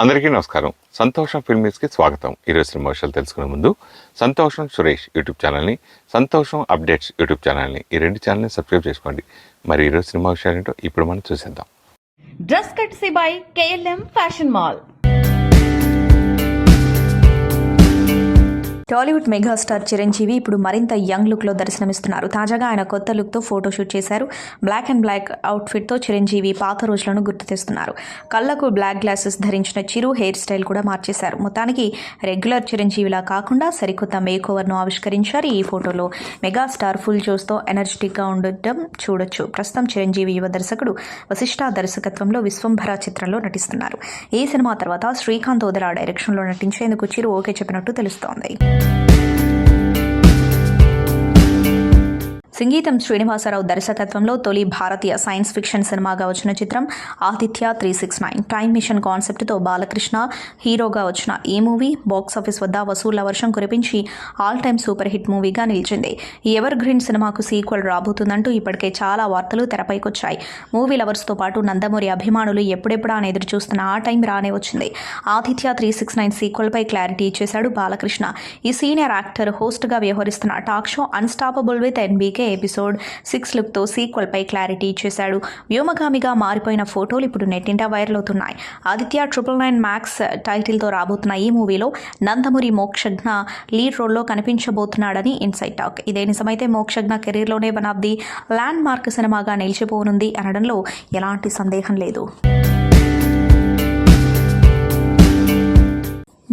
అందరికీ నమస్కారం. సంతోషం ఫిల్మీస్కి స్వాగతం. ఈరోజు సినిమా విషయాలు తెలుసుకునే ముందు సంతోషం సురేష్ యూట్యూబ్ ఛానల్ని, సంతోషం అప్డేట్స్ యూట్యూబ్ ఛానల్ని, ఈ రెండు ఛానల్ని సబ్స్క్రైబ్ చేసుకోండి. మరి ఈరోజు సినిమా విషయాలు ఏంటో ఇప్పుడు మనం చూసేద్దాం. Dress కట్సీ by KLM fashion mall. Tollywood megastar Chiranjeevi ఇప్పుడు మరింత యంగ్ లుక్లో దర్శనమిస్తున్నారు. తాజాగా ఆయన కొత్త లుక్తో ఫోటోషూట్ చేశారు. బ్లాక్ అండ్ బ్లాక్ అవుట్ఫిట్తో చిరంజీవి పాత రోజులను గుర్తు తెస్తున్నారు. కళ్లకు బ్లాక్ గ్లాసెస్ ధరించిన చిరు హెయిర్ స్టైల్ కూడా మార్చేశారు. మొత్తానికి రెగ్యులర్ చిరంజీవిలా కాకుండా సరికొత్త మేక్ ఓవర్ను ఆవిష్కరించారు. ఈ ఫోటోలో మెగాస్టార్ ఫుల్ జోస్తో ఎనర్జెటిక్గా ఉండటం చూడొచ్చు. ప్రస్తుతం చిరంజీవి యువ దర్శకుడు వశిష్ఠ దర్శకత్వంలో విశ్వంభర చిత్రంలో నటిస్తున్నారు. ఈ సినిమా తర్వాత శ్రీకాంత్ ఓదెలా డైరెక్షన్లో నటించేందుకు చిరు ఓకే చెప్పినట్టు తెలుస్తోంది. సంగీతం శ్రీనివాసరావు దర్శకత్వంలో తొలి భారతీయ సైన్స్ ఫిక్షన్ సినిమాగా వచ్చిన చిత్రం ఆదిత్య 369. టైమ్ మిషన్ కాన్సెప్ట్తో బాలకృష్ణ హీరోగా వచ్చిన ఈ మూవీ బాక్సాఫీస్ వద్ద వసూళ్ల వర్షం కురిపించి ఆల్ టైమ్ సూపర్ హిట్ మూవీగా నిలిచింది. ఈ ఎవర్ గ్రీన్ సినిమాకు సీక్వెల్ రాబోతుందంటూ ఇప్పటికే చాలా వార్తలు తెరపైకొచ్చాయి. మూవీ లవర్స్తో పాటు నందమూరి అభిమానులు ఎప్పుడెప్పుడా అని ఎదురు చూస్తున్న ఆ టైం రానే వచ్చింది. ఆదిత్య 369 సీక్వెల్పై క్లారిటీ ఇచ్చేశాడు బాలకృష్ణ. ఈ సీనియర్ యాక్టర్ హోస్ట్గా వ్యవహరిస్తున్న talk show unstoppable with NBK episode 6 లుక్తో సీక్వెల్పై క్లారిటీ ఇచ్చేశాడు. వ్యోమగామిగా మారిపోయిన ఫోటోలు ఇప్పుడు నెట్టింట వైరల్ అవుతున్నాయి. ఆదిత్య 999 మ్యాక్స్ టైటిల్తో రాబోతున్న ఈ మూవీలో నందమూరి మోక్షజ్ఞ లీడ్ రోల్లో కనిపించబోతున్నాడని ఇన్సైడ్ టాక్. ఇదే నిజమైతే మోక్షజ్ఞ కెరీర్లోనే one of the landmark సినిమాగా నిలిచిపోనుంది అనడంలో ఎలాంటి సందేహం లేదు.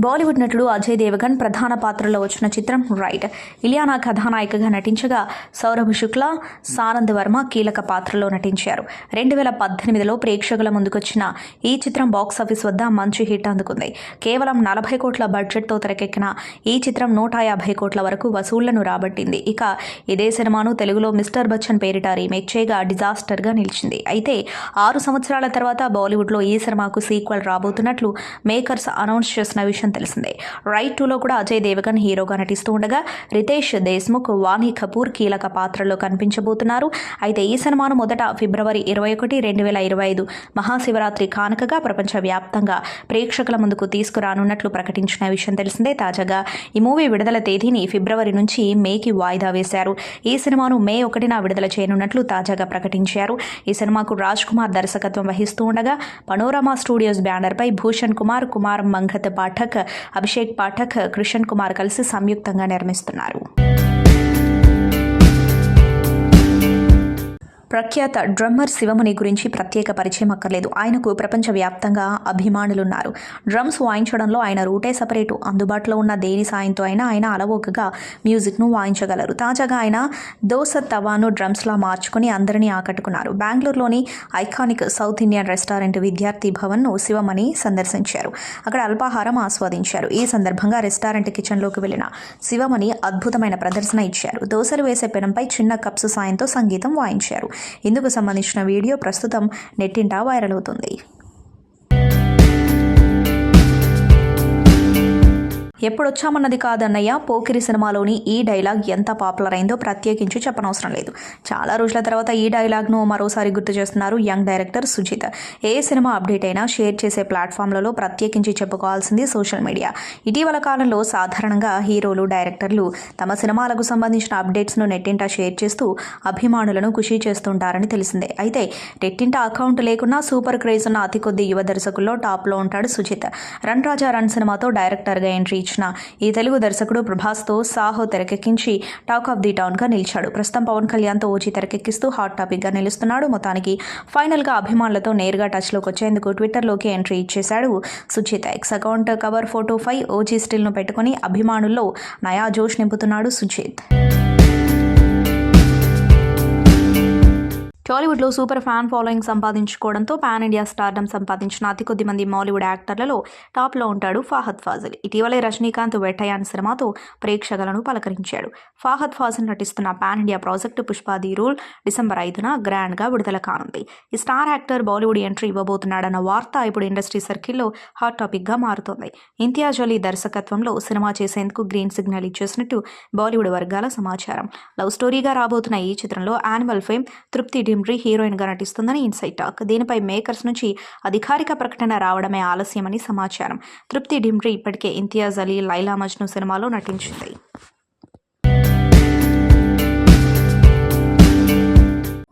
బాలీవుడ్ నటుడు అజయ్ దేవగన్ ప్రధాన పాత్రలో వచ్చిన చిత్రం రైడ్. ఇలియానా కథానాయికగా నటించగా సౌరభ్ శుక్లా, సానంద్ వర్మ కీలక పాత్రలో నటించారు. 2018లో ప్రేక్షకుల ముందుకొచ్చిన ఈ చిత్రం బాక్సాఫీస్ వద్ద మంచి హిట్ అందుకుంది. కేవలం 40 కోట్ల బడ్జెట్తో తెరకెక్కిన ఈ చిత్రం 150 కోట్ల వరకు వసూళ్లను రాబట్టింది. ఇక ఇదే సినిమాను తెలుగులో మిస్టర్ బచ్చన్ పేరిట రీమేక్ చేయగా డిజాస్టర్గా నిలిచింది. అయితే 6 సంవత్సరాల తర్వాత బాలీవుడ్లో ఈ సినిమాకు సీక్వెల్ రాబోతున్నట్లు మేకర్స్ అనౌన్స్ చేసిన విషయం తెలిసిందే. రైడ్ 2లో కూడా అజయ్ దేవగన్ హీరోగా నటిస్తూ ఉండగా రితేష్ దేశ్ముఖ్, వాణి కపూర్ కీలక పాత్రలో కనిపించబోతున్నారు. అయితే ఈ సినిమాను మొదట ఫిబ్రవరి 21, 2025 మహాశివరాత్రి కానుకగా ప్రపంచవ్యాప్తంగా ప్రేక్షకుల ముందుకు తీసుకురానున్నట్లు ప్రకటించిన విషయం తెలిసిందే. తాజాగా ఈ మూవీ విడుదల తేదీని ఫిబ్రవరి నుంచి మేకి వాయిదా వేశారు. ఈ సినిమాను మే 1న విడుదల చేయనున్నట్లు తాజాగా ప్రకటించారు. ఈ సినిమాకు రాజ్ కుమార్ దర్శకత్వం వహిస్తూ ఉండగా పనోరమా స్టూడియోస్ బ్యానర్పై భూషణ్ కుమార్, కుమార్ మంగత్ పాఠక్, అభిషేక్ పాఠక్, కృషన్ కుమార్ కలిసి సంయుక్తంగా నిర్మిస్తున్నారు. ప్రఖ్యాత డ్రమ్మర్ శివమణి గురించి ప్రత్యేక పరిచయం అక్కర్లేదు. ఆయనకు ప్రపంచవ్యాప్తంగా అభిమానులున్నారు. డ్రమ్స్ వాయించడంలో ఆయన రూటే సపరేటు. అందుబాటులో ఉన్న దేని సాయంతో అయినా ఆయన అలవోకగా మ్యూజిక్ను వాయించగలరు. తాజాగా ఆయన దోస తవాను డ్రమ్స్లా మార్చుకుని అందరినీ ఆకట్టుకున్నారు. బెంగళూరులోని ఐకానిక్ సౌత్ ఇండియన్ రెస్టారెంట్ విద్యార్థి భవన్ను శివమణి సందర్శించారు. అక్కడ అల్పాహారం ఆస్వాదించారు. ఈ సందర్భంగా రెస్టారెంట్ కిచెన్లోకి వెళ్లిన శివమణి అద్భుతమైన ప్రదర్శన ఇచ్చారు. దోశలు వేసే పెనంపై చిన్న కప్స్ సాయంతో సంగీతం వాయించారు. ఇందుకు సంబంధించిన వీడియో ప్రస్తుతం నెట్టింట వైరల్ అవుతుంది. ఎప్పుడొచ్చామన్నది కాదన్నయ్య, పోకిరి సినిమాలోని ఈ డైలాగ్ ఎంత పాపులర్ అయిందో ప్రత్యేకించి చెప్పనవసరం లేదు. చాలా రోజుల తర్వాత ఈ డైలాగ్ను మరోసారి గుర్తు చేస్తున్నారు యంగ్ డైరెక్టర్ సుజిత్. ఏ సినిమా అప్డేట్ అయినా షేర్ చేసే ప్లాట్ఫామ్లలో ప్రత్యేకించి చెప్పుకోవాల్సింది సోషల్ మీడియా. ఇటీవల కాలంలో సాధారణంగా హీరోలు, డైరెక్టర్లు తమ సినిమాలకు సంబంధించిన అప్డేట్స్ను నెట్టింట షేర్ చేస్తూ అభిమానులను ఖుషి చేస్తుంటారని తెలిసిందే. అయితే నెట్టింట అకౌంట్ లేకున్నా సూపర్ క్రేజ్ ఉన్న అతి కొద్ది యువ దర్శకుల్లో టాప్లో ఉంటాడు సుజిత్. రన్ రాజా రన్ సినిమాతో డైరెక్టర్గా ఎంట్రీ ఈ తెలుగు దర్శకుడు ప్రభాస్తో సాహో తెరకెక్కించి టాక్ ఆఫ్ ది టౌన్గా నిలిచాడు. ప్రస్తుతం పవన్ కళ్యాణ్తో ఓజీ తెరకెక్కిస్తూ హాట్ టాపిక్గా నిలుస్తున్నాడు. మొత్తానికి ఫైనల్గా అభిమానులతో నేరుగా టచ్లోకి వచ్చేందుకు ట్విట్టర్లోకి ఎంట్రీ ఇచ్చేశాడు సుజిత్. ఎక్స్ అకౌంట్ కవర్ ఫోటోపై ఓజీ స్టిల్ను పెట్టుకుని అభిమానుల్లో నయా జోష్ నింపుతున్నాడు సుజిత్. టాలీవుడ్లో సూపర్ ఫ్యాన్ ఫాలోయింగ్ సంపాదించుకోవడంతో పాన్ ఇండియా స్టార్డమ్ సంపాదించిన అతి కొద్ది మంది మాలీవుడ్ యాక్టర్లలో టాప్లో ఉంటాడు ఫహద్ ఫాజిల్. ఇటీవలే రజనీకాంత్ వెట్టయాన్ సినిమాతో ప్రేక్షకులను పలకరించాడు. ఫహద్ ఫాజిల్ నటిస్తున్న pan India project Pushpa the rule December 5న గ్రాండ్గా విడుదల కానుంది. ఈ స్టార్ యాక్టర్ బాలీవుడ్ ఎంట్రీ ఇవ్వబోతున్నాడన్న వార్త ఇప్పుడు ఇండస్ట్రీ సర్కిల్లో హాట్ టాపిక్గా మారుతోంది. ఇంతియాజ్ అలీ దర్శకత్వంలో సినిమా చేసేందుకు గ్రీన్ సిగ్నల్ ఇచ్చేసినట్టు బాలీవుడ్ వర్గాల సమాచారం. లవ్ స్టోరీగా రాబోతున్న ఈ చిత్రంలో యానిమల్ ఫేమ్ తృప్తి డిమ్రీ హీరోయిన్గా నటిస్తుందని ఇన్సైడ్ టాక్. దీనిపై మేకర్స్ నుంచి అధికారిక ప్రకటన రావడమే ఆలస్యమని సమాచారం. తృప్తి డిమ్రీ ఇప్పటికే ఇంతియాజ్ అలీ, లైలా మజ్ను సినిమాలో నటించింది.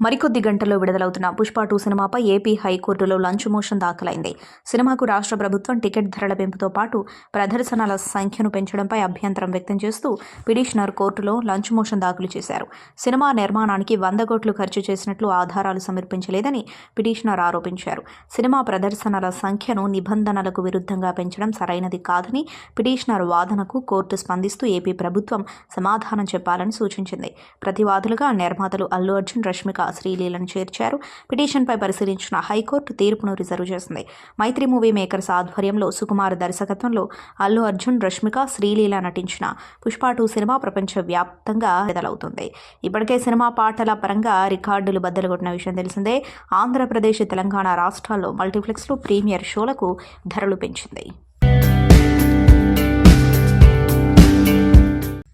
మరికొద్ది గంటల్లో విడుదలవుతున్న పుష్ప 2 సినిమాపై ఏపీ హైకోర్టులో లంచ్ మోషన్ దాఖలైంది. సినిమాకు రాష్ట్ర ప్రభుత్వం టికెట్ ధరల పెంపుతో పాటు ప్రదర్శనల సంఖ్యను పెంచడంపై అభ్యంతరం వ్యక్తం చేస్తూ పిటిషనర్ కోర్టులో లంచ్ మోషన్ దాఖలు చేశారు. సినిమా నిర్మాణానికి 100 కోట్లు ఖర్చు చేసినట్లు ఆధారాలు సమర్పించలేదని పిటిషనర్ ఆరోపించారు. సినిమా ప్రదర్శనల సంఖ్యను నిబంధనలకు విరుద్ధంగా పెంచడం సరైనది కాదని పిటిషనర్ వాదనకు కోర్టు స్పందిస్తూ ఏపీ ప్రభుత్వం సమాధానం చెప్పాలని సూచించింది. ప్రతివాదులుగా నిర్మాతలు అల్లు అర్జున్, రష్మిక, శ్రీలీలను చేర్చారు. పిటిషన్పై పరిశీలించిన హైకోర్టు తీర్పును రిజర్వ్ చేసింది. మైత్రి మూవీ మేకర్స్ ఆధ్వర్యంలో సుకుమార్ దర్శకత్వంలో అల్లు అర్జున్, రష్మిక, శ్రీలీల నటించిన పుష్ప 2 సినిమా ప్రపంచవ్యాప్తంగా విడుదలవుతుంది. ఇప్పటికే సినిమా పాటల పరంగా రికార్డులు బద్దలు కొట్టిన విషయం తెలిసిందే. ఆంధ్రప్రదేశ్, తెలంగాణ రాష్ట్రాల్లో మల్టీప్లెక్స్లో ప్రీమియర్ షోలకు ధరలు పెంచింది.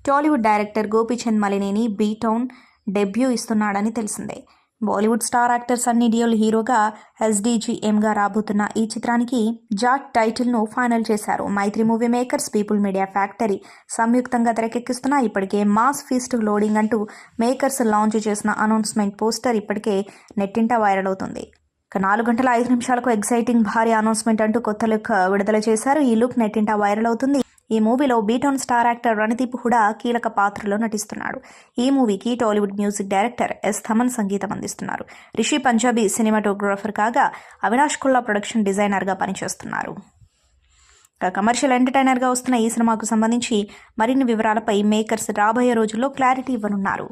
Tollywood director Gopichand Malineni B town debut ఇస్తున్నాడని తెలిసిందే. బాలీవుడ్ స్టార్ యాక్టర్ సన్నీ డియోల్ హీరోగా SDGMగా రాబోతున్న ఈ చిత్రానికి జాట్ టైటిల్ను ఫైనల్ చేశారు. Mythri movie makers, people media factory సంయుక్తంగా తెరకెక్కిస్తున్న ఇప్పటికే మాస్ ఫీస్ట్ లోడింగ్ అంటూ మేకర్స్ లాంచ్ చేసిన అనౌన్స్మెంట్ పోస్టర్ ఇప్పటికే నెట్టింట వైరల్ అవుతుంది. 4 గంటల 5 నిమిషాలకు ఎగ్జైటింగ్ భారీ అనౌన్స్మెంట్ అంటూ కొత్త లుక్ విడుదల చేశారు. ఈ లుక్ నెట్టింట వైరల్ అవుతుంది. ఈ మూవీలో B town star actor Randeep Hooda కీలక పాత్రలో నటిస్తున్నాడు. ఈ మూవీకి Tollywood music director S. Thaman సంగీతం అందిస్తున్నారు. రిషి పంజాబీ సినిమాటోగ్రాఫర్ కాగా అవినాష్ కుల్లా ప్రొడక్షన్ డిజైనర్గా పనిచేస్తున్నారు. కమర్షియల్ ఎంటర్టైనర్గా వస్తున్న ఈ సినిమాకు సంబంధించి మరిన్ని వివరాలపై మేకర్స్ రాబోయే రోజుల్లో క్లారిటీ ఇవ్వనున్నారు.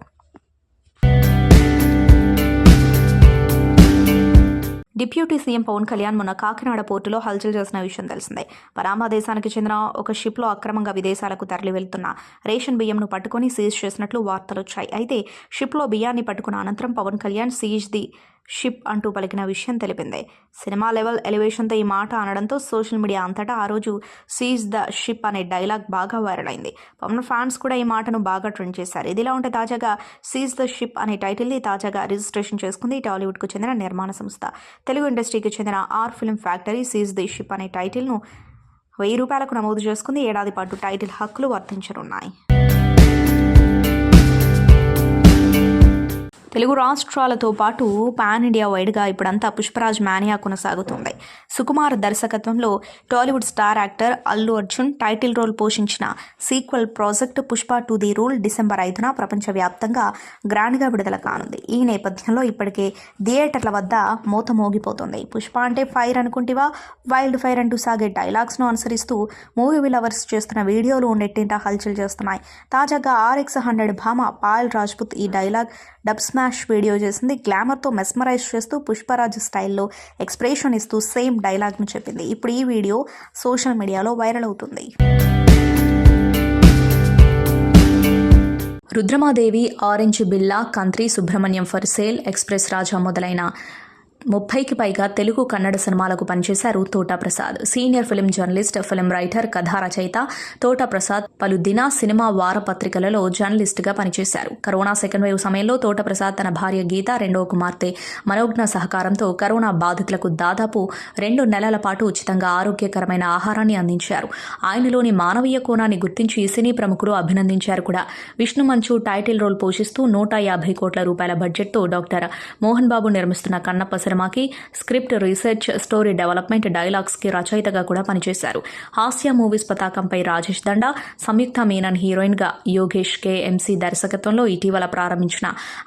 డిప్యూటీ సీఎం పవన్ కళ్యాణ్ మొన్న కాకినాడ పోర్టులో హల్చల్ చేసిన విషయం తెలిసిందే. పనామా దేశానికి చెందిన ఒక షిప్లో అక్రమంగా విదేశాలకు తరలి వెళ్తున్న రేషన్ బియ్యంను పట్టుకుని సీజ్ చేసినట్లు వార్తలొచ్చాయి. అయితే షిప్లో బియ్యాన్ని పట్టుకున్న అనంతరం Pawan Kalyan seize the ship అంటూ పలికిన విషయం తెలిపిందే. సినిమా లెవెల్ ఎలివేషన్తో ఈ మాట అనడంతో సోషల్ మీడియా అంతటా ఆ రోజు సీజ్ ద షిప్ అనే డైలాగ్ బాగా వైరల్ అయింది. పవన్ ఫ్యాన్స్ కూడా ఈ మాటను బాగా ట్రెండ్ చేశారు. ఇదిలా ఉంటే తాజాగా సీజ్ ద షిప్ అనే టైటిల్ని తాజాగా రిజిస్ట్రేషన్ చేసుకుంది టాలీవుడ్కు చెందిన నిర్మాణ సంస్థ. తెలుగు ఇండస్ట్రీకి చెందిన R film factory seize the ship అనే టైటిల్ను ₹1000 నమోదు చేసుకుంది. ఏడాది పాటు టైటిల్ హక్కులు వర్తించనున్నాయి. తెలుగు రాష్ట్రాలతో పాటు పాన్ ఇండియా వైడ్గా ఇప్పుడంతా పుష్పరాజ్ మానియా కొనసాగుతుంది. సుకుమార్ దర్శకత్వంలో Tollywood star actor Allu Arjun title role పోషించిన sequel project Pushpa 2 the rule December 5న ప్రపంచవ్యాప్తంగా గ్రాండ్గా విడుదల కానుంది. ఈ నేపథ్యంలో ఇప్పటికే థియేటర్ల వద్ద మోత మోగిపోతుంది. పుష్ప అంటే ఫైర్ అనుకుంటివా, వైల్డ్ ఫైర్ అంటూ సాగే డైలాగ్స్ను అనుసరిస్తూ మూవీ లవర్స్ చేస్తున్న వీడియోలు నెట్టింట హల్చల్ చేస్తున్నాయి. తాజాగా RX100 భామ పాయల్ రాజ్పుత్ ఈ డైలాగ్ డబ్ స్మాష్ వీడియో చేసింది. గ్లామర్తో మెస్మరైజ్ చేస్తూ పుష్పరాజ్ స్టైల్లో ఎక్స్ప్రెషన్ ఇస్తూ సేమ్ డైలాగ్ను చెప్పింది. ఇప్పుడు ఈ వీడియో సోషల్ మీడియాలో వైరల్ అవుతుంది. Rudhramadevi, orange Billa, Kantri, Subramanyam for sale, express Raja మొదలైన 30కి పైగా తెలుగు, కన్నడ సినిమాలకు పనిచేశారు Thota Prasad. Senior film journalist, film writer, కథా రచయిత తోటా ప్రసాద్ పలు సినిమా వారపత్రికలలో జర్నలిస్ట్గా పనిచేశారు. కరోనా సెకండ్ వేవ్ సమయంలో తోటా ప్రసాద్ తన భార్య గీత, రెండవ కుమార్తె మనోజ్ఞ సహకారంతో కరోనా బాధితులకు దాదాపు 2 నెలల పాటు ఉచితంగా ఆరోగ్యకరమైన ఆహారాన్ని అందించారు. ఆయనలోని మానవీయ కోణాన్ని గుర్తించి సినీ ప్రముఖులు అభినందించారు కూడా. విష్ణు మంచు టైటిల్ రోల్ పోషిస్తూ ₹150 కోట్ల బడ్జెట్తో డాక్టర్ మోహన్ బాబు నిర్మిస్తున్న కన్నప్ప సినిమాకి స్క్రిప్ట్, రీసెర్చ్, స్టోరీ డెవలప్మెంట్, డైలాగ్స్కి రచయితగా కూడా పనిచేశారు. హాస్య మూవీస్ పతాకంపై రాజేష్ దండా, సంయుక్త మీనన్ హీరోయిన్గా యోగేష్ KMC దర్శకత్వంలో ఇటీవల ప్రారంభించిన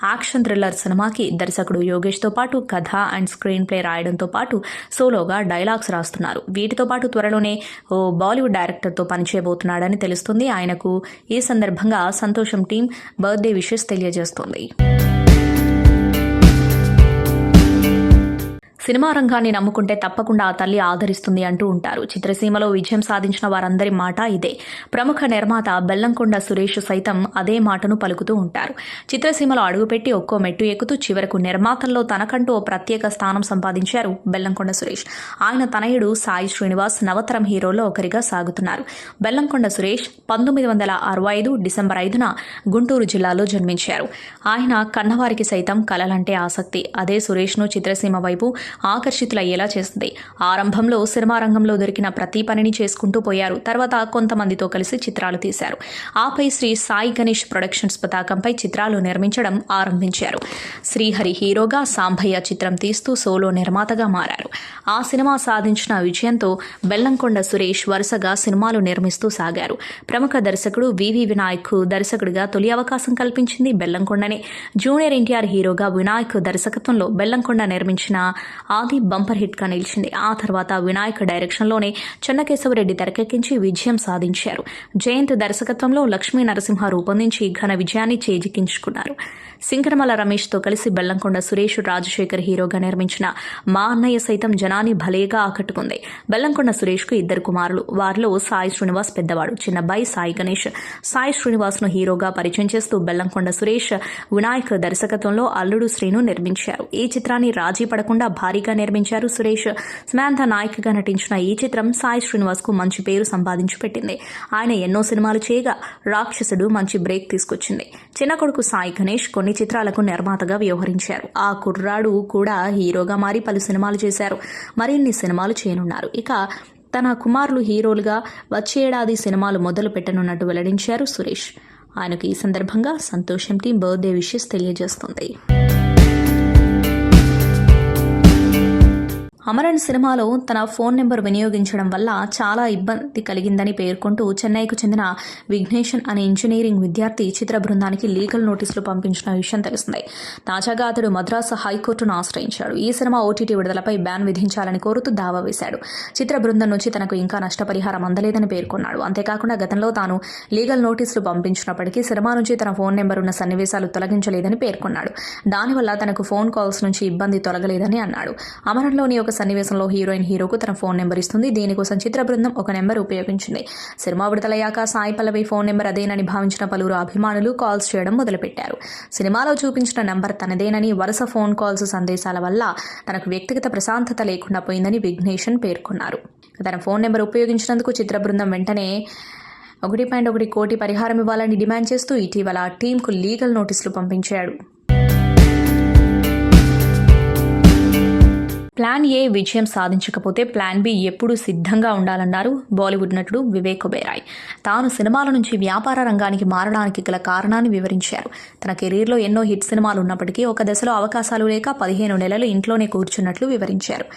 యాక్షన్ థ్రిల్లర్ సినిమాకి దర్శకుడు యోగేష్తో పాటు కథ అండ్ స్క్రీన్ ప్లే రాయడంతో పాటు సోలోగా డైలాగ్స్ రాస్తున్నారు. వీటితో పాటు త్వరలోనే ఓ బాలీవుడ్ డైరెక్టర్తో పనిచేయబోతున్నాడని తెలుస్తుంది. ఆయనకు ఈ సందర్భంగా సంతోషం టీం బర్త్డే విషెస్ తెలియజేస్తోంది. సినిమా రంగాన్ని నమ్ముకుంటే తప్పకుండా ఆ తల్లి ఆదరిస్తుంది అంటూ ఉంటారు. చిత్రసీమలో విజయం సాధించిన వారందరి మాట ఇదే. ప్రముఖ నిర్మాత బెల్లంకొండ సురేష్ సైతం అదే మాటను పలుకుతూ ఉంటారు. చిత్రసీమలో అడుగుపెట్టి ఒక్కో మెట్టు ఎక్కుతూ చివరకు నిర్మాతల్లో తనకంటూ ఓ ప్రత్యేక స్థానం సంపాదించారు బెల్లంకొండ సురేష్. ఆయన తనయుడు సాయి శ్రీనివాస్ నవతరం హీరోల్లో ఒకరిగా సాగుతున్నారు. బెల్లంకొండ సురేష్ 1965 డిసెంబర్ 5న గుంటూరు జిల్లాలో జన్మించారు. ఆయన కన్నవారికి సైతం కలలంటే ఆసక్తి. అదే సురేష్ను చిత్రసీమ వైపు ఆకర్షితులయ్యేలా చేసింది. ఆరంభంలో సినిమా రంగంలో దొరికిన ప్రతి పనిని చేసుకుంటూ పోయారు. తర్వాత కొంతమందితో కలిసి చిత్రాలు తీశారు. ఆపై శ్రీ సాయి గణేష్ ప్రొడక్షన్స్ పతాకంపై చిత్రాలు నిర్మించడం ఆరంభించారు. శ్రీహరి హీరోగా సాంభయ్య చిత్రం తీస్తూ సోలో నిర్మాతగా మారారు. ఆ సినిమా సాధించిన విజయంతో బెల్లంకొండ సురేష్ వరుసగా సినిమాలు నిర్మిస్తూ సాగారు. ప్రముఖ దర్శకుడు వివి వినాయక్ దర్శకుడిగా తొలి అవకాశం కల్పించింది బెల్లంకొండనే. జూనియర్ ఎన్టీఆర్ హీరోగా వినాయక్ దర్శకత్వంలో బెల్లంకొండ నిర్మించిన ఆది బంపర్ హిట్ గా నిలిచింది. ఆ తర్వాత వినాయక్ డైరెక్షన్లోనే చెన్నకేశవరెడ్డి తెరకెక్కించి విజయం సాధించారు. జయంత్ దర్శకత్వంలో లక్ష్మీ నరసింహ రూపొందించి ఘన విజయాన్ని చేజిక్కించుకున్నారు. సింకనమల రమేష్తో కలిసి బెల్లంకొండ సురేష్ రాజశేఖర్ హీరోగా నిర్మించిన మా అన్నయ్య సైతం జనాన్ని భలేగా ఆకట్టుకుంది. బెల్లంకొండ సురేష్కు 2 కుమారులు. వారిలో సాయి శ్రీనివాస్ పెద్దవాడు. చిన్నబ్బాయి సాయి గణేష్. సాయి శ్రీనివాస్ను హీరోగా పరిచయం చేస్తూ బెల్లంకొండ సురేష్ వినాయక్ దర్శకత్వంలో అల్లుడు శ్రీను నిర్మించారు. ఈ చిత్రాన్ని రాజీ పడకుండా భారీగా నిర్మించారు సురేష్. సమాంత నాయకగా నటించిన ఈ చిత్రం సాయి శ్రీనివాస్కు మంచి పేరు సంపాదించి పెట్టింది. ఆయన ఎన్నో సినిమాలు చేయగా రాక్షసుడు మంచి బ్రేక్ తీసుకొచ్చింది. చిన్న కొడుకు సాయి గణేష్ కొన్ని చిత్రాలకు నిర్మాతగా వ్యవహరించారు. ఆ కుర్రాడు కూడా హీరోగా మారి పలు సినిమాలు చేశారు. మరిన్ని సినిమాలు చేయనున్నారు. ఇక తన కుమారులు హీరోలుగా వచ్చే ఏడాది సినిమాలు మొదలు పెట్టనున్నట్టు వెల్లడించారు సురేష్. ఆయనకు ఈ సందర్భంగా సంతోషం టీం బర్త్డే విషెస్ తెలియజేస్తుంది. అమరన్ సినిమాలో తన ఫోన్ నెంబర్ వినియోగించడం వల్ల చాలా ఇబ్బంది కలిగిందని పేర్కొంటూ చెన్నైకు చెందిన విఘ్నేషన్ అనే ఇంజనీరింగ్ విద్యార్థి చిత్ర బృందానికి లీగల్ నోటీసులు పంపించిన విషయం తెలిసిందే. తాజాగా అతడు మద్రాసు హైకోర్టును ఆశ్రయించాడు. ఈ సినిమా ఓటీటీ విడుదలపై బ్యాన్ విధించాలని కోరుతూ దావా వేశాడు. చిత్ర బృందం నుంచి తనకు ఇంకా నష్టపరిహారం అందలేదని పేర్కొన్నాడు. అంతేకాకుండా గతంలో తాను లీగల్ నోటీసులు పంపించినప్పటికీ సినిమా నుంచి తన ఫోన్ నెంబర్ ఉన్న సన్నివేశాలు తొలగించలేదని పేర్కొన్నాడు. దానివల్ల తనకు ఫోన్ కాల్స్ నుంచి ఇబ్బంది తొలగలేదని అన్నాడు. అమరంలోని ఒక సన్నివేశంలో హీరోయిన్ హీరోకు తన ఫోన్ నెంబర్ ఇస్తుంది. దీనికోసం చిత్ర బృందం ఒక number ఉపయోగించింది. Cinema విడుదలయ్యాక Sai Pallavi phone number అదేనని భావించిన పలువురు అభిమానులు కాల్స్ చేయడం మొదలుపెట్టారు. సినిమాలో చూపించిన నెంబర్ తనదేనని, వరుస ఫోన్ కాల్స్ సందేశాల వల్ల తనకు వ్యక్తిగత ప్రశాంతత లేకుండా పోయిందని విఘ్నేషన్ పేర్కొన్నారు. తన ఫోన్ నెంబర్ ఉపయోగించినందుకు చిత్ర బృందం వెంటనే 1.1 కోటి పరిహారం ఇవ్వాలని డిమాండ్ చేస్తూ ఇటీవల టీంకు లీగల్ నోటీసులు పంపించాడు. ప్లాన్ ఏ విజయం సాధించకపోతే ప్లాన్ బి ఎప్పుడూ సిద్ధంగా ఉండాలన్నారు బాలీవుడ్ నటుడు వివేక్ ఒబెరాయ్. తాను సినిమాల నుంచి వ్యాపార రంగానికి మారడానికి గల కారణాన్ని వివరించారు. తన కెరీర్లో ఎన్నో హిట్ సినిమాలు ఉన్నప్పటికీ ఒక దశలో అవకాశాలు లేక 15 నెలలు ఇంట్లోనే కూర్చున్నట్లు వివరించారు.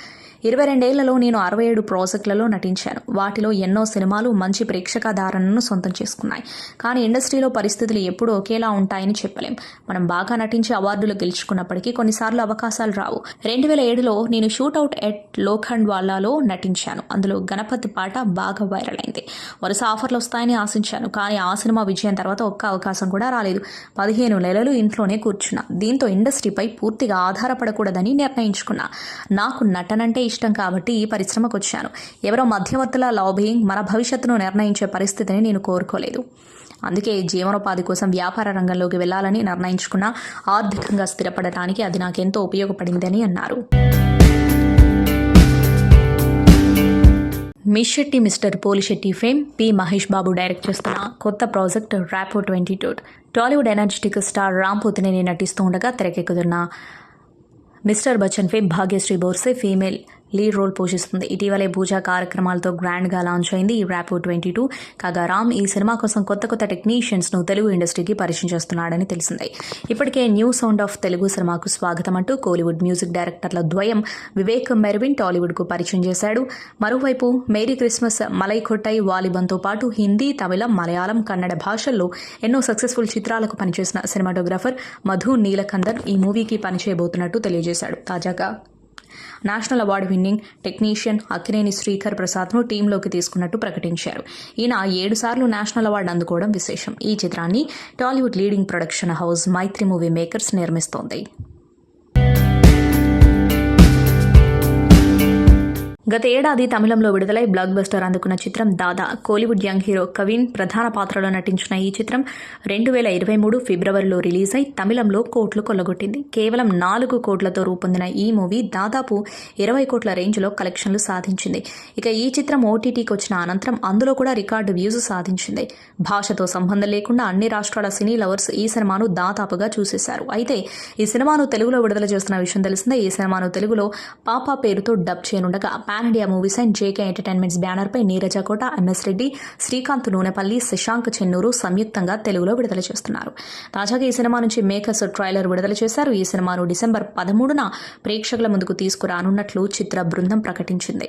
22 ఏళ్లలో నేను 67 ప్రాజెక్టులలో నటించాను. వాటిలో ఎన్నో సినిమాలు మంచి ప్రేక్షకాదరణను సొంతం చేసుకున్నాయి. కానీ ఇండస్ట్రీలో పరిస్థితులు ఎప్పుడూ ఒకేలా ఉంటాయని చెప్పలేం. మనం బాగా నటించి అవార్డులు గెలుచుకున్నప్పటికీ కొన్నిసార్లు అవకాశాలు రావు. 2007లో నేను షూట్అవుట్ ఎట్ లోఖండ్వాలాలో నటించాను. అందులో గణపతి పాట బాగా వైరల్ అయింది. వరుస ఆఫర్లు వస్తాయని ఆశించాను. కానీ ఆ సినిమా విజయం తర్వాత ఒక్క అవకాశం కూడా రాలేదు. 15 నెలలు ఇంట్లోనే కూర్చున్నా. దీంతో ఇండస్ట్రీపై పూర్తిగా ఆధారపడకూడదని నిర్ణయించుకున్నా. నాకు నటనంటే ఇష్టం కాబట్టి ఈ పరిశ్రమకు వచ్చాను. ఎవరో మధ్యవర్తుల లాబింగ్ మన భవిష్యత్తును నిర్ణయించే పరిస్థితిని నేను కోరుకోలేదు. అందుకే జీవనోపాధి కోసం వ్యాపార రంగంలోకి వెళ్లాలని నిర్ణయించుకున్నా. ఆర్థికంగా స్థిరపడటానికి అది నాకెంతో ఉపయోగపడిందని అన్నారు. Miss Shetty Mister Polishetty fame P Mahesh Babu direct చేస్తున్న కొత్త project Rapo 22. Tollywood energetic star Ram Pothineni నటిస్తూ ఉండగా తెరకెక్కుతున్న Mister Bachchan fame Bhagyashri Borse female lead role పోషిస్తుంది. ఇటీవలే పూజా కార్యక్రమాలతో గ్రాండ్గా లాంచ్ అయింది ఈ ర్యాపో 22. కాగా రామ్ ఈ సినిమా కోసం కొత్త టెక్నీషియన్స్ను తెలుగు ఇండస్ట్రీకి పరిచయం చేస్తున్నాడని తెలిసిందే. ఇప్పటికే న్యూ సౌండ్ ఆఫ్ తెలుగు సినిమాకు స్వాగతం అంటూ కోలీవుడ్ మ్యూజిక్ డైరెక్టర్ల ద్వయం వివేక్ మెర్విన్ టాలీవుడ్కు పరిచయం చేశాడు. మరోవైపు మేరీ క్రిస్మస్, మలై కొట్టై, వాలిబన్తో పాటు హిందీ, తమిళం, మలయాళం, కన్నడ భాషల్లో ఎన్నో సక్సెస్ఫుల్ చిత్రాలకు పనిచేసిన సినిమాటోగ్రాఫర్ మధు నీలకందన్ ఈ మూవీకి పనిచేయబోతున్నట్టు తెలియజేశాడు. తాజాగా national award winning technician Akkineni Sreekar ప్రసాద్ను టీంలోకి తీసుకున్నట్టు ప్రకటించారు. ఈయన 7 సార్లు నేషనల్ అవార్డు అందుకోవడం విశేషం. ఈ చిత్రాన్ని టాలీవుడ్ లీడింగ్ ప్రొడక్షన్ హౌస్ మైత్రి మూవీ మేకర్స్ నిర్మిస్తోంది. గత ఏడాది తమిళంలో విడుదలై బ్లాక్ బస్టర్ అందుకున్న చిత్రం దాదా. కోలీవుడ్ యంగ్ హీరో కవిన్ ప్రధాన పాత్రలో నటించిన ఈ చిత్రం 2023 ఫిబ్రవరిలో రిలీజ్ అయి తమిళంలో కోట్లు కొల్లగొట్టింది. కేవలం 4 కోట్లతో రూపొందిన ఈ మూవీ దాదాపు 20 కోట్ల రేంజ్లో కలెక్షన్లు సాధించింది. ఇక ఈ చిత్రం ఓటీటీకి వచ్చిన అనంతరం అందులో కూడా రికార్డు వ్యూస్ సాధించింది. భాషతో సంబంధం లేకుండా అన్ని రాష్ట్రాల సినీ లవర్స్ ఈ సినిమాను దాదాపుగా చూసేశారు. అయితే ఈ సినిమాను తెలుగులో విడుదల చేస్తున్న విషయం తెలిసిందే. ఈ సినిమాను తెలుగులో పాపా పేరుతో డబ్ చేయనుండగా pan India movies and JK entertainments banner పై నీరజ కోట, ఎంఎస్ రెడ్డి, శ్రీకాంత్ నూనెపల్లి, శశాంక్ చెన్నూరు సంయుక్తంగా తెలుగులో విడుదల చేస్తున్నారు. తాజాగా ఈ సినిమా నుంచి మేకర్స్ ట్రైలర్ విడుదల చేశారు. ఈ సినిమాను డిసెంబర్ 13న ప్రేక్షకుల ముందుకు తీసుకురానున్నట్లు చిత్ర బృందం ప్రకటించింది.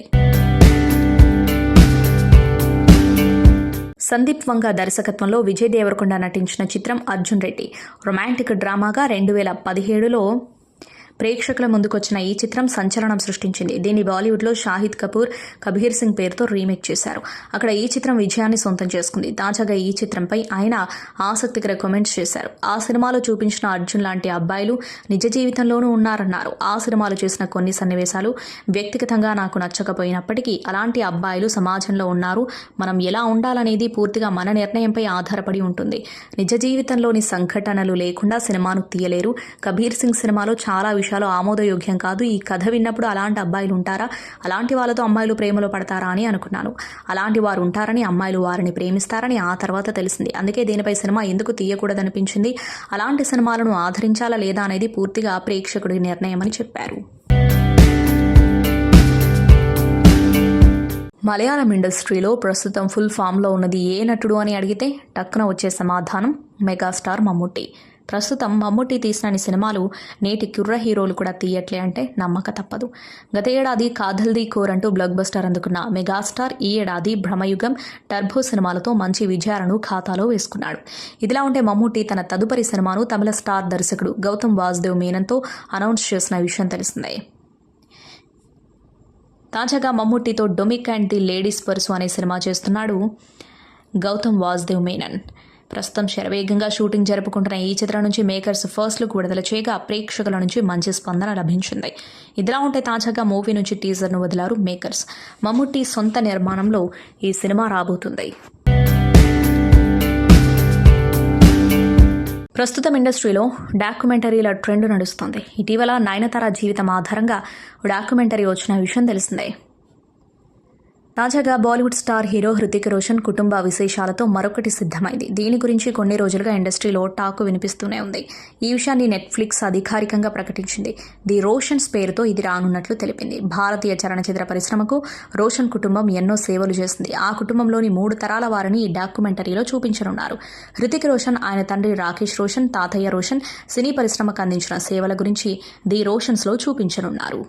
సందీప్ వంగ దర్శకత్వంలో విజయ్ దేవరకొండ నటించిన చిత్రం అర్జున్ రెడ్డి రొమాంటిక్ డ్రామాగా 2017లో ప్రేక్షకుల ముందుకొచ్చిన ఈ చిత్రం సంచలనం సృష్టించింది. దీన్ని బాలీవుడ్లో షాహిద్ కపూర్, కబీర్ సింగ్ పేరుతో రీమేక్ చేశారు. అక్కడ ఈ చిత్రం విజయాన్ని సొంతం చేసుకుంది. తాజాగా ఈ చిత్రంపై ఆయన ఆసక్తికర కామెంట్స్ చేశారు. ఆ సినిమాలో చూపించిన అర్జున్ లాంటి అబ్బాయిలు నిజ జీవితంలోనూ ఉన్నారన్నారు. ఆ సినిమాలో చేసిన కొన్ని సన్నివేశాలు వ్యక్తిగతంగా నాకు నచ్చకపోయినప్పటికీ అలాంటి అబ్బాయిలు సమాజంలో ఉన్నారు. మనం ఎలా ఉండాలనేది పూర్తిగా మన నిర్ణయంపై ఆధారపడి ఉంటుంది. నిజ జీవితంలోని సంఘటనలు లేకుండా సినిమాను తీయలేరు. కబీర్ సింగ్ సినిమాలో చాలా విషయాలు ఆమోదయోగ్యం కాదు. ఈ కథ విన్నప్పుడు అలాంటి అబ్బాయిలు ఉంటారా, అలాంటి వాళ్ళతో అమ్మాయిలు ప్రేమలో పడతారా అని అనుకున్నాను. అలాంటి వారు ఉంటారని, అమ్మాయిలు వారిని ప్రేమిస్తారని ఆ తర్వాత తెలిసింది. అందుకే దీనిపై సినిమా ఎందుకు తీయకూడదనిపించింది. అలాంటి సినిమాలను ఆదరించాలా లేదా అనేది పూర్తిగా ప్రేక్షకుడి నిర్ణయం అని చెప్పారు. మలయాళం ఇండస్ట్రీలో ప్రస్తుతం ఫుల్ ఫామ్లో ఉన్నది ఏ నటుడు అని అడిగితే టక్కున వచ్చే సమాధానం మెగాస్టార్ మమ్ముట్టి. ప్రస్తుతం మమ్ముట్టి తీసిన సినిమాలు నేటి కుర్ర హీరోలు కూడా తీయట్లే అంటే నమ్మక తప్పదు. గత ఏడాది కాదల్దీ కోర్ అంటూ బ్లాక్ బస్టర్ అందుకున్న మెగాస్టార్ ఈ ఏడాది భ్రమయుగం, టర్బో సినిమాలతో మంచి విజయాలను ఖాతాలో వేసుకున్నాడు. ఇదిలా ఉంటే మమ్ముట్టి తన తదుపరి సినిమాను తమిళ స్టార్ దర్శకుడు గౌతమ్ వాసుదేవ్ మేనన్తో అనౌన్స్ చేసిన విషయం తెలిసిందే. తాజాగా మమ్ముట్టితో డొమిక్ అండ్ ది లేడీస్ పర్సు అనే సినిమా చేస్తున్నాడు గౌతమ్ వాసుదేవ్ మేనన్. ప్రస్తుతం శరవేగంగా షూటింగ్ జరుపుకుంటున్న ఈ చిత్రం నుంచి మేకర్స్ ఫస్ట్ లుక్ విడుదల చేయగా ప్రేక్షకుల నుంచి మంచి స్పందన లభించింది. ఇదిలా ఉంటే తాజాగా మూవీ నుంచి టీజర్ను వదిలారు మేకర్స్. మమ్ముట్టి సొంత నిర్మాణంలో ఈ సినిమా రాబోతుంది. ప్రస్తుతం ఇండస్ట్రీలో డాక్యుమెంటరీల ట్రెండ్ నడుస్తుంది. ఇటీవల నయనతార జీవితం ఆధారంగా డాక్యుమెంటరీ వచ్చిన విషయం తెలిసిందే. తాజాగా బాలీవుడ్ స్టార్ హీరో హృతిక్ రోషన్ కుటుంబ విశేషాలతో మరొకటి సిద్ధమైంది. దీని గురించి కొన్ని రోజులుగా ఇండస్ట్రీలో టాక్ వినిపిస్తూనే ఉంది. ఈ విషయాన్ని నెట్ఫ్లిక్స్ అధికారికంగా ప్రకటించింది. ది రోషన్స్ పేరుతో ఇది రానున్నట్లు తెలిపింది. భారతీయ చలనచిత్ర పరిశ్రమకు రోషన్ కుటుంబం ఎన్నో సేవలు చేసింది. ఆ కుటుంబంలోని 3 తరాల వారిని ఈ డాక్యుమెంటరీలో చూపించనున్నారు. హృతిక్ రోషన్, ఆయన తండ్రి రాకేష్ రోషన్, తాతయ్య రోషన్ సినీ పరిశ్రమకు అందించిన సేవల గురించి ది రోషన్స్లో చూపించనున్నారు.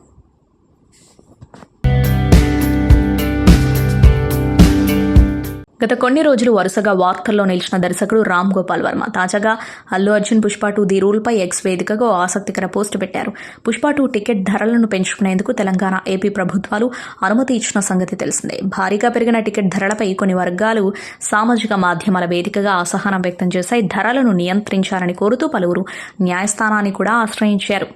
గత కొన్ని రోజులు వరుసగా వార్తల్లో నిలిచిన దర్శకుడు రామ్ గోపాల్ వర్మ తాజాగా అల్లు అర్జున్ పుష్ప 2 ది రూల్పై ఎక్స్ వేదికగా ఆసక్తికర పోస్టు పెట్టారు. పుష్ప 2 టికెట్ ధరలను పెంచుకునేందుకు తెలంగాణ, ఏపీ ప్రభుత్వాలు అనుమతి ఇచ్చిన సంగతి తెలిసిందే. భారీగా పెరిగిన టికెట్ ధరలపై కొన్ని వర్గాలు సామాజిక మాధ్యమాల వేదికగా అసహనం వ్యక్తం చేశాయి. ధరలను నియంత్రించాలని కోరుతూ పలువురు న్యాయస్థానాన్ని కూడా ఆశ్రయించారు.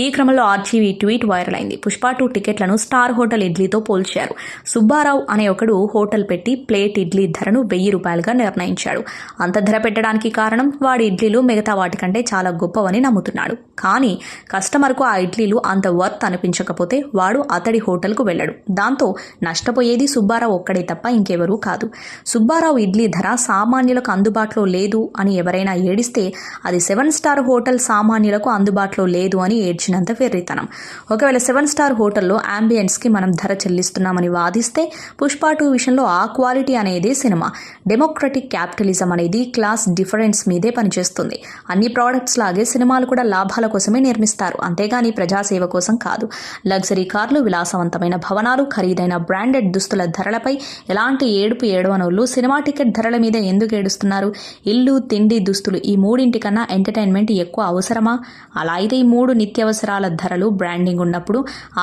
ఈ క్రమంలో ఆర్జీవీ ట్వీట్ వైరల్ అయింది. పుష్ప 2 టికెట్లను స్టార్ హోటల్ ఇడ్లీతో పోల్చారు. సుబ్బారావు అనే ఒకడు హోటల్ పెట్టి ప్లేట్ ఇడ్లీ ధరను 1000 రూపాయలుగా నిర్ణయించాడు. అంత ధర పెట్టడానికి కారణం వాడి ఇడ్లీలు మిగతా వాటికంటే చాలా గొప్పవని నమ్ముతున్నాడు. కానీ కస్టమర్కు ఆ ఇడ్లీలు అంత వర్త్ అనిపించకపోతే వాడు అతడి హోటల్కు వెళ్ళాడు. దాంతో నష్టపోయేది సుబ్బారావు ఒక్కడే తప్ప ఇంకెవరూ కాదు. సుబ్బారావు ఇడ్లీ ధర సామాన్యులకు అందుబాటులో లేదు అని ఎవరైనా ఏడిస్తే అది 7 స్టార్ హోటల్ సామాన్యులకు అందుబాటులో లేదు అని ఏడ్చినంత వెర్రితనం. ఒకవేళ 7 స్టార్ హోటల్లో అంబియన్స్కి మనం ధర చెల్లిస్తున్నామని వాదిస్తే పుష్ప 2 విషయంలో ఆ క్వాలిటీ అనేదే సినిమా. డెమోక్రటిక్ క్యాపిటలిజం అనేది క్లాస్ డిఫరెన్స్ మీదే పనిచేస్తుంది. అన్ని ప్రోడక్ట్స్ లాగే సినిమాలు కూడా లాభాల కోసమే నిర్మిస్తారు, అంతేగాని ప్రజాసేవ కోసం కాదు. లగ్జరీ కార్లు, విలాసవంతమైన భవనాలు, ఖరీదైన బ్రాండెడ్ దుస్తుల ధరలపై ఎలాంటి ఏడుపు ఏడవనోళ్ళు సినిమా టికెట్ ధరల మీద ఎందుకు ఏడుస్తున్నారు? ఇల్లు, తిండి, దుస్తులు ఈ మూడింటికన్నా ఎంటర్టైన్మెంట్ ఎక్కువ అవసరమా? అలా అయితే ఈ 3 నిత్యావసరాల ధరలు బ్రాండింగ్ ఉన్నప్పుడు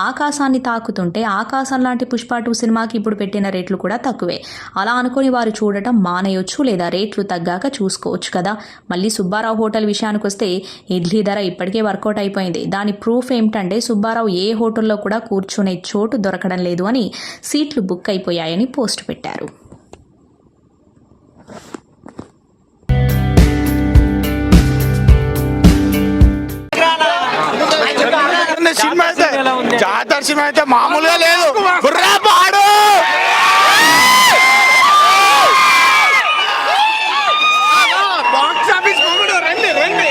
ఆకాశాన్ని తాకుతుంటే ఆకాశం లాంటి పుష్ప 2 సినిమాకి ఇప్పుడు పెట్టిన రేట్లు కూడా తక్కువే. అలా మానుకొని వారు చూడటం మానేయొచ్చు లేదా రేట్లు తగ్గాక చూసుకోవచ్చు కదా. మళ్ళీ సుబ్బారావు హోటల్ విషయానికి వస్తే ఇడ్లీ ధర ఇప్పటికే వర్కౌట్ అయిపోయింది. దాని ప్రూఫ్ ఏమిటంటే సుబ్బారావు ఏ హోటల్లో కూడా కూర్చునే చోటు దొరకడం లేదు అని సీట్లు బుక్ అయిపోయాయని పోస్ట్ పెట్టారు. సినిమా అయితే జాతర సినిమా అయితే మామూలుగా లేదు. పాడు బాక్స్ ఆఫీస్ రండి రండి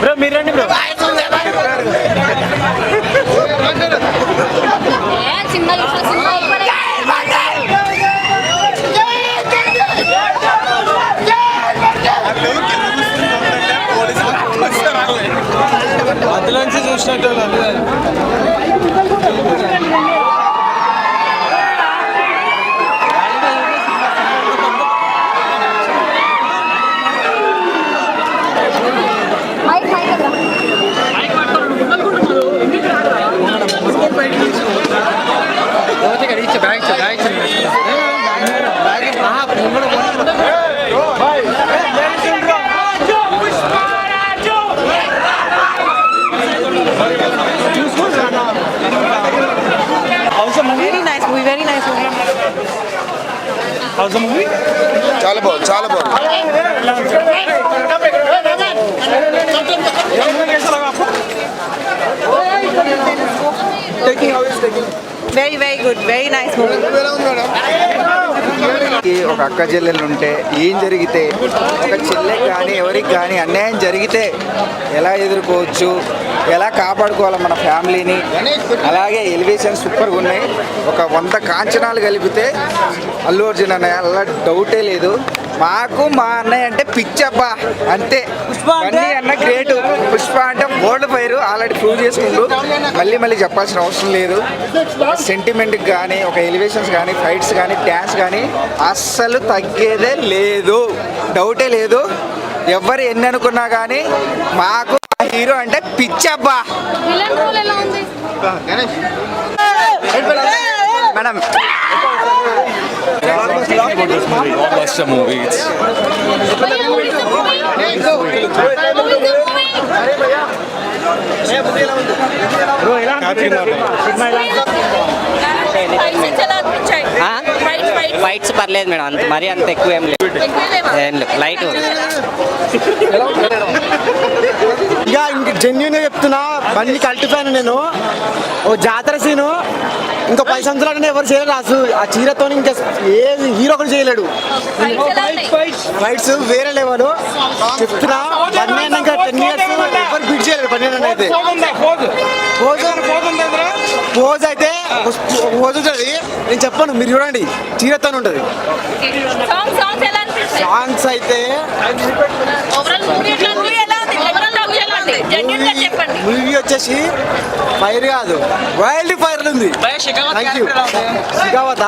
బ్రో, మీరు రండి బ్రో. అందులోంచి చూసినట్టు చాలా బాగుంది, చాలా బాగుంది. Very, very good. Very nice movie. ఒక అక్క చెల్లెలు ఉంటే ఏం జరిగితే, ఒక చెల్లెకి కానీ ఎవరికి కానీ అన్యాయం జరిగితే ఎలా ఎదుర్కోవచ్చు, ఎలా కాపాడుకోవాలి మన ఫ్యామిలీని. అలాగే ఎలివేషన్ సూపర్గా ఉన్నాయి. ఒక 100 కాంచనాలు కలిపితే అల్లు అర్జున్ అన్నయ్య అలా డౌటే లేదు. మాకు మా అన్నయ్య అంటే పిచ్చబ్బా అంతే. అన్నీ అన్న గ్రేటు. పుష్ప అంటే వరల్డ్ ఫైర్ ఆల్రెడీ ప్రూవ్ చేసుకుంటూ మళ్ళీ చెప్పాల్సిన అవసరం లేదు. సెంటిమెంట్కి కానీ, ఒక ఎలివేషన్స్ కానీ, ఫైట్స్ కానీ, డ్యాన్స్ కానీ అస్సలు తగ్గేదే లేదు, డౌటే లేదు. ఎవరు ఎన్ని అనుకున్నా కానీ మాకు ఆ హీరో అంటే పిచ్చబ్బా. Madam blockbuster movie. ఫైట్స్ పర్లేదు మేడం, అంత మరీ అంత ఎక్కువ ఏం లేదు, లైట్. ఇంక జెన్యున్గా చెప్తున్నా, బండి కల్టిపోయాను నేను. ఓ జాతర సీను ఇంకా 10 సంవత్సరాలు ఎవరు చేయలేరు. అసలు ఆ చీరతో ఇంకా ఏ హీరో కూడా చేయలేడు. ఫైట్స్ వేరే లెవెల్ చెప్తున్నా. బండి ఇంకా 10 years ఎవరు బిట్ చేయలేరు. బండి అయితే పోజ్ అయితే పోజ్ ఉంటుంది, నేను చెప్పాను, మీరు చూడండి, చీరతో ఉంటుంది. సాంగ్స్ అయితే మూవీ వచ్చేసి ఫైర్ కాదు, వైల్డ్ ఫైర్ ఉంది. Thank you. శిఖావత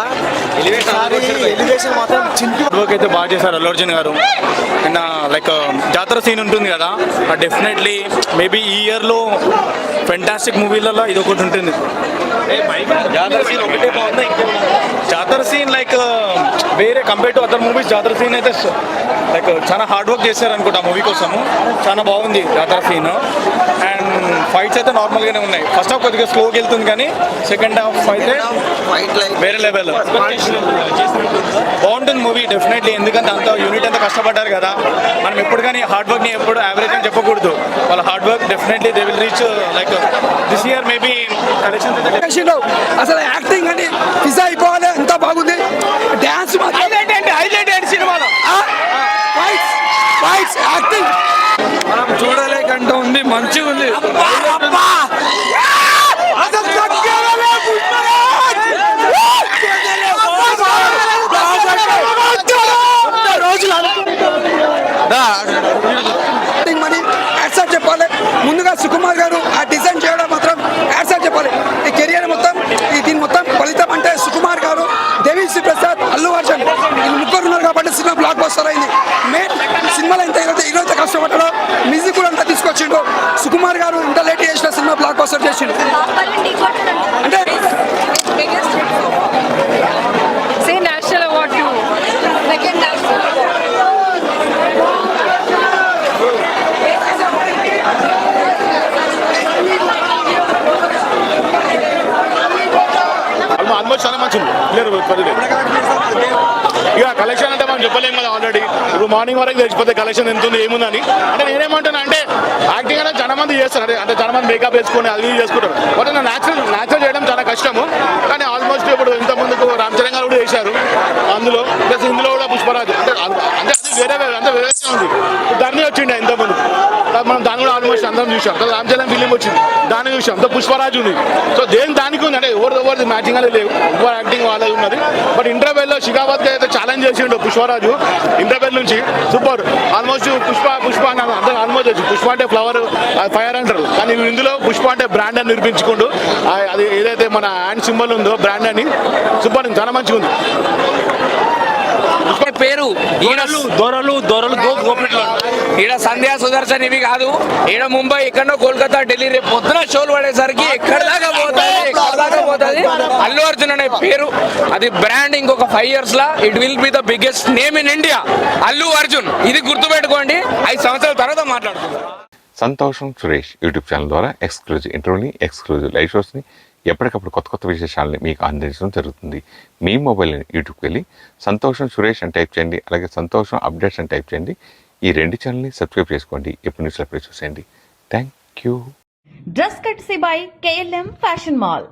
ఎలివేషన్ మాత్రం చింపి అయితే బాగా చేశారు అల్లు అర్జున్ గారు. అండ్ లైక్ జాతర సీన్ ఉంటుంది కదా, డెఫినెట్లీ మేబీ ఈ ఇయర్లో ఫెంటాస్టిక్ మూవీలలో ఇది ఒకటి ఉంటుంది. జాతర సీన్ లైక్ వేరే కంపేర్ టు అదర్ మూవీస్, జాతర సీన్ అయితే లైక్ చాలా హార్డ్ వర్క్ చేశారు అనుకుంటా ఆ మూవీ కోసము. చాలా బాగుంది జాతర సీన్. అండ్ ఫైట్స్ అయితే నార్మల్గానే ఉన్నాయి. ఫస్ట్ హాఫ్ కొద్దిగా స్లోగా వెళ్తుంది కానీ సెకండ్ హాఫ్ అయితే వేరే లెవెల్ బాగుంటుంది మూవీ డెఫినెట్లీ. ఎందుకంటే అంత యూనిట్ అంతా కష్టపడ్డారు కదా. మనం ఎప్పుడు కానీ హార్డ్ వర్క్ని ఎప్పుడు యావరేజ్ అని చెప్పకూడదు. వాళ్ళ hard work definitely they will reach like this year maybe collection. అసలు యాక్టింగ్ అని పిజ్జా అయిపోవాలి, ఎంత బాగుంది. డ్యాన్స్ హైలైట్ ఏంటి సినిమాలో, ఫైట్స్ యాక్టింగ్ మనం చూడలేకంటూ ఉంది, మంచిగా ఉంది. చెప్పాలి ముందుగా సుకుమార్ గారు ఆ డిజైన్ చేయడం మాత్రం యాడ్సాప్ చెప్పాలి. ఈ కెరియర్ మొత్తం దీని మొత్తం ఫలితం అంటే సుకుమార్ గారు, దేవిశ్రీ ప్రసాద్, అల్లు అర్జున్ వీళ్ళు ముగ్గురు ఉన్నారు కాబట్టి సినిమా బ్లాక్ బస్టర్ అయింది. మెయిన్ సినిమాలో ఇంత ఈరోజు కష్టపడ్డాడు, మ్యూజిక్ కూడా అంతా తీసుకొచ్చిండు. సుకుమార్ గారు ఇంత లేట్ చేసిన సినిమా బ్లాక్ బస్టర్ చేసిండు. అంటే బర్త్డే. ఇక కలెక్షన్ అంటే మనం చెప్పలేము కదా ఆల్రెడీ. ఇప్పుడు మార్నింగ్ వరకు తెలిసిపోతే కలెక్షన్ ఎంత ఉంది ఏముందని. అంటే నేనేమంటాను అంటే యాక్టింగ్ అనేది చాలా మంది చేస్తారు, అంటే చాలా మంది మేకప్ వేసుకొని అది చేసుకుంటారు. బట్ న్యాచురల్ చేయడం చాలా కష్టము. కానీ ఆల్మోస్ట్ ఇప్పుడు ఇంత ముందుకు రామ్ చరణ్ గారు కూడా చేశారు అందులో, ప్లస్ ఇందులో కూడా పుష్పరాజు అంటే అంటే అది వేరే అంత వేరే ఉంది. దాన్ని వచ్చిండే ఇంత ముందు మనం దాన్ని కూడా ఆల్మోస్ట్ అందరం చూసాం. రామ్ చరణ్ ఫిలిం వచ్చింది దాన్ని చూసాం. పుష్పరాజు ఉంది. సో దానికి ఉంది అంటే ఎవరిది మ్యాచింగ్ అనేది లేవు, ఎవరు యాక్టింగ్ వాళ్ళది ఉన్నది. బట్ ఇంటర్వెల్లో షికాబాద్కి అయితే ఛాలెంజ్ చేసిండు పుష్పరాజు ఇంటర్వెల్ నుంచి. సూపర్. ఆల్మోస్ట్ పుష్ప నాకు అందరూ ఆల్మోస్ట్ వచ్చి పుష్ప అంటే ఫ్లవర్ ఫైర్ అంటారు, కానీ ఇందులో పుష్ప అంటే బ్రాండ్ అని నిరూపించుకుంటూ అది ఏదైతే మన హ్యాండ్ సింబల్ ఉందో బ్రాండ్ అని సూపర్ చాలా మంచిగా ఉంది. పేరు దొరలు ఈడ సంధ్యా సుదర్శన్ ఇవి కాదు. ఈడ ముంబై ఎక్కడో కోల్కతా ఢిల్లీ రేపు పొద్దున షోలు పడేసరికి ఎక్కడ దాకా పోతుంది. అల్లు అర్జున్ అనే పేరు అది బ్రాండ్. ఇంకొక 5 years law it will be the biggest name in India. Allu Arjun ఇది గుర్తుపెట్టుకోండి. 5 సంవత్సరాల తర్వాత మాట్లాడుతున్నాం. సంతోషం సురేష్ యూట్యూబ్ ఛానల్ ద్వారా ఎక్స్క్లూజివ్ ఇంటర్వ్యూని, ఎక్స్క్లూజివ్ లైవ్ షోస్ని, ఎప్పటికప్పుడు కొత్త విశేషాలని మీకు అందించడం జరుగుతుంది. మీ మొబైల్ యూట్యూబ్కి వెళ్ళి సంతోషం సురేష్ అని టైప్ చేయండి, అలాగే సంతోషం అప్డేట్స్ అని టైప్ చేయండి. ఈ 2 ఛానల్ని సబ్స్క్రైబ్ చేసుకోండి. ఎప్పుడు న్యూస్లో చూసేయండి. Thank you. Dress కట్సీ by KLM fashion mall.